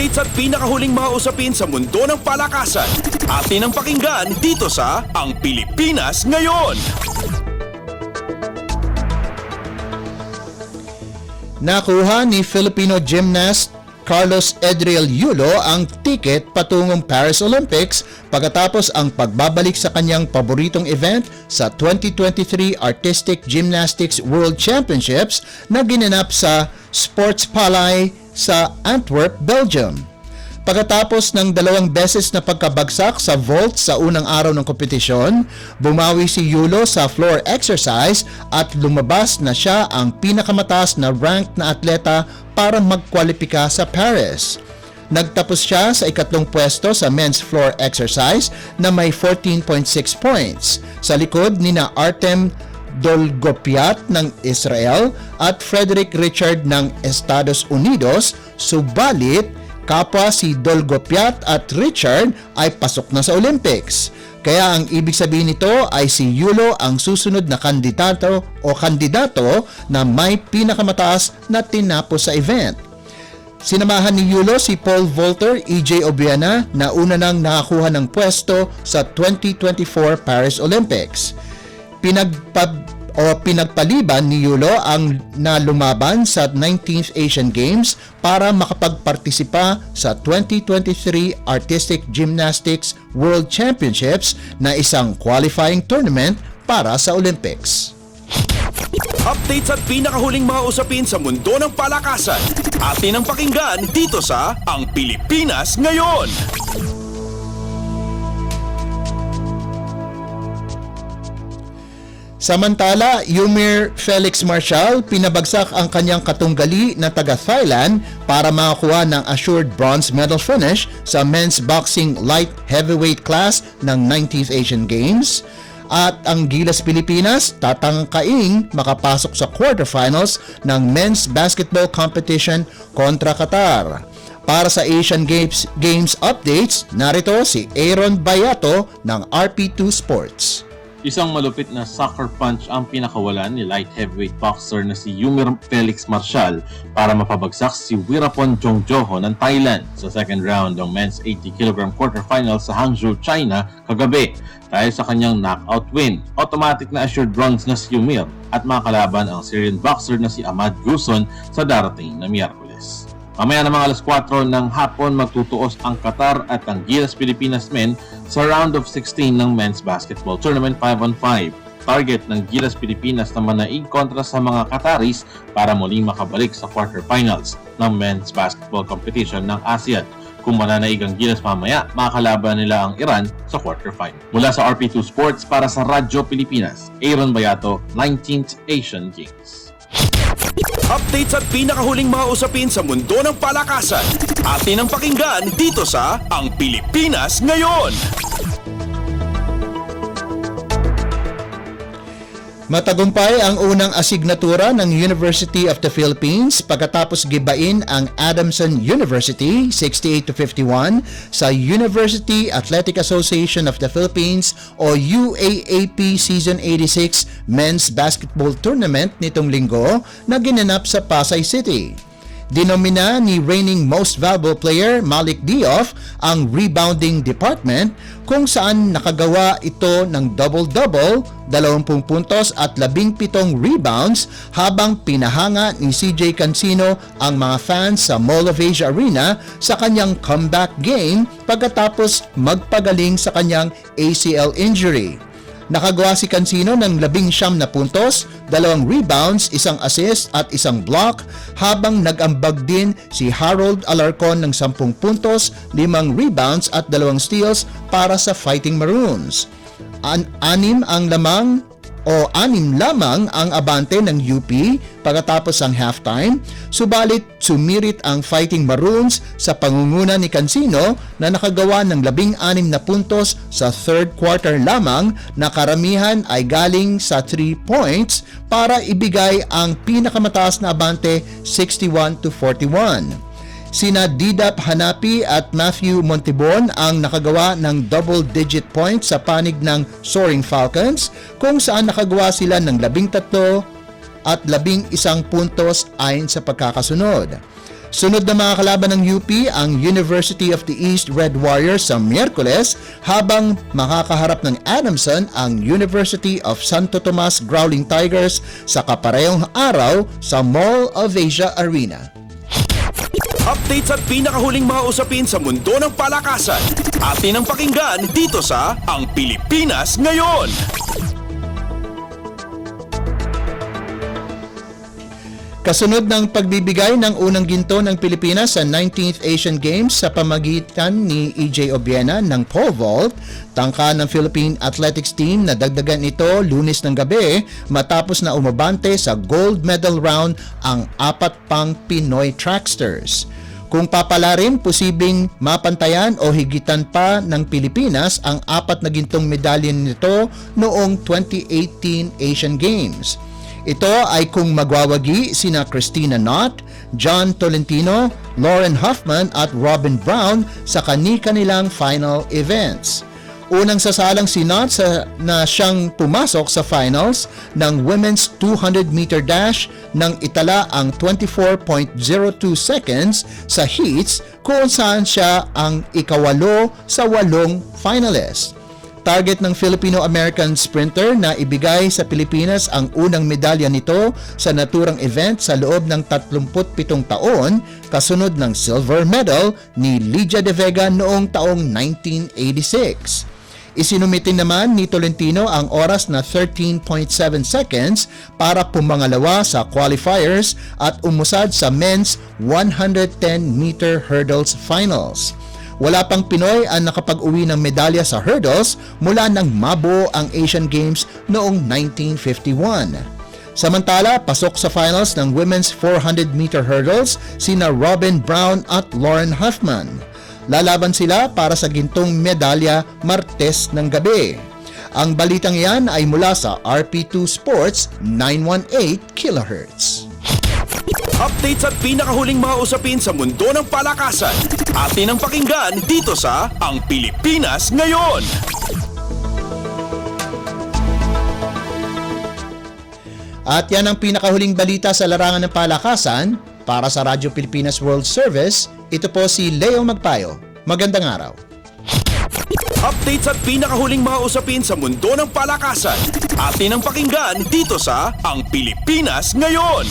At pinakahuling mga usapin sa mundo ng palakasan. Atin ang pakinggan dito sa Ang Pilipinas Ngayon. Nakuha ni Filipino gymnast Carlos Edriel Yulo ang ticket patungong Paris Olympics pagkatapos ang pagbabalik sa kanyang paboritong event sa 2023 Artistic Gymnastics World Championships na ginanap sa Sportspalais sa Antwerp, Belgium. Pagkatapos ng 2 beses na pagkabagsak sa vault sa unang araw ng kompetisyon, bumawi si Yulo sa floor exercise at lumabas na siya ang pinakamataas na ranked na atleta para magkwalipika sa Paris. Nagtapos siya sa ikatlong pwesto sa men's floor exercise na may 14.6 points sa likod nina Artem Dolgopiat ng Israel at Frederick Richard ng Estados Unidos, subalit kapwa si Dolgopiat at Richard ay pasok na sa Olympics. Kaya ang ibig sabihin nito ay si Yulo ang susunod na kandidato na may pinakamataas na tinapos sa event. Sinamahan ni Yulo si Paul Volter, EJ Obiana na una nang nakakuha ng pwesto sa 2024 Paris Olympics. Pinagpaliban ni Yulo ang nalumaban sa 19th Asian Games para makapagpartisipa sa 2023 Artistic Gymnastics World Championships na isang qualifying tournament para sa Olympics. Updates at pinakahuling mga usapin sa mundo ng palakasan. Atin ang pakinggan dito sa Ang Pilipinas Ngayon. Samantala, Yumir Felix Marshall pinabagsak ang kanyang katunggali na taga-Thailand para makakuha ng assured bronze medal finish sa men's boxing light heavyweight class ng 19th Asian Games. At ang Gilas Pilipinas tatangkaing makapasok sa quarterfinals ng men's basketball competition kontra Qatar. Para sa Asian Games updates, narito si Aaron Bayato ng RP2 Sports. Isang malupit na sucker punch ang pinakawalan ni light heavyweight boxer na si Yumir Felix Marshall para mapabagsak si Wirapon Jongjoho ng Thailand sa second round ng men's 80kg quarterfinals sa Hangzhou, China kagabi. Dahil sa kanyang knockout win, automatic na assured bronze na si Yumir at makakalaban ang Syrian boxer na si Ahmad Guson sa darating na Miyerkules. Mamaya namang alas 4 ng hapon magtutuos ang Qatar at ang Gilas Pilipinas men sa round of 16 ng men's basketball tournament 5-on-5. Target ng Gilas Pilipinas na manaig kontra sa mga Qataris para muling makabalik sa quarterfinals ng men's basketball competition ng ASEAN. Kung mananaig ang Gilas mamaya, makakalaban nila ang Iran sa quarterfinal. Mula sa RP2 Sports para sa Radyo Pilipinas, Aaron Bayato, 19th Asian Games. Updates at pinakahuling mga usapin sa mundo ng palakasan. Atin ang pakinggan dito sa Ang Pilipinas Ngayon. Matagumpay ang unang asignatura ng University of the Philippines pagkatapos gibain ang Adamson University 68-51 sa University Athletic Association of the Philippines o UAAP Season 86 Men's Basketball Tournament nitong linggo na ginanap sa Pasay City. Dinomina ni reigning most valuable player Malik Diouf ang rebounding department kung saan nakagawa ito ng double-double, 20 puntos at 17 rebounds habang pinahanga ni CJ Cancino ang mga fans sa Mall of Asia Arena sa kanyang comeback game pagkatapos magpagaling sa kanyang ACL injury. Nakagawa si Cancino ng 19 na puntos, 2 rebounds, 1 assist at 1 block habang nag-ambag din si Harold Alarcon ng 10 puntos, 5 rebounds at 2 steals para sa Fighting Maroons. Anim lamang ang abante ng UP pagkatapos ang halftime, subalit sumirit ang Fighting Maroons sa pangunguna ni Cancino na nakagawa ng 16 na puntos sa third quarter lamang na karamihan ay galing sa 3 points para ibigay ang pinakamataas na abante 61-41. Sina Didap Hanapi at Matthew Montibon ang nakagawa ng double-digit points sa panig ng Soaring Falcons kung saan nakagawa sila ng 13 at 11 puntos ayon sa pagkakasunod. Sunod na mga kalaban ng UP ang University of the East Red Warriors sa Miyerkules habang makakaharap ng Adamson ang University of Santo Tomas Growling Tigers sa kaparehong araw sa Mall of Asia Arena. Updates at pinakahuling mga usapin sa mundo ng palakasan. Atin ang pakinggan dito sa Ang Pilipinas Ngayon. Kasunod ng pagbibigay ng unang ginto ng Pilipinas sa 19th Asian Games sa pamagitan ni EJ Obiena ng pole vault, tangka ng Philippine Athletics Team na dagdagan ito Lunes ng gabi matapos na umabante sa gold medal round ang 4 pang Pinoy tracksters. Kung papalarin, posibleng mapantayan o higitan pa ng Pilipinas ang 4 na gintong medalya nito noong 2018 Asian Games. Ito ay kung magwawagi sina Christina Knott, John Tolentino, Lauren Huffman at Robin Brown sa kani-kanilang final events. Unang sasalang si Knott na siyang pumasok sa finals ng women's 200-meter dash nang itala ang 24.02 seconds sa heats kung saan siya ang ikawalo sa 8 finalists. Target ng Filipino-American sprinter na ibigay sa Pilipinas ang unang medalya nito sa naturang event sa loob ng 37 taon, kasunod ng silver medal ni Lydia De Vega noong taong 1986. Isinumitin naman ni Tolentino ang oras na 13.7 seconds para pumangalawa sa qualifiers at umusad sa men's 110-meter hurdles finals. Wala pang Pinoy ang nakapag-uwi ng medalya sa hurdles mula nang mabuo ang Asian Games noong 1951. Samantala, pasok sa finals ng women's 400-meter hurdles sina Robin Brown at Lauren Huffman. Lalaban sila para sa gintong medalya Martes ng gabi. Ang balitang iyan ay mula sa RP2 Sports 918 kHz. Updates at pinakahuling mga usapin sa mundo ng palakasan. Atin ang pakinggan dito sa Ang Pilipinas Ngayon. At yan ang pinakahuling balita sa larangan ng palakasan. Para sa Radyo Pilipinas World Service, ito po si Leo Magpayo. Magandang araw. Updates at pinakahuling mga usapin sa mundo ng palakasan. Atin ang pakinggan dito sa Ang Pilipinas Ngayon.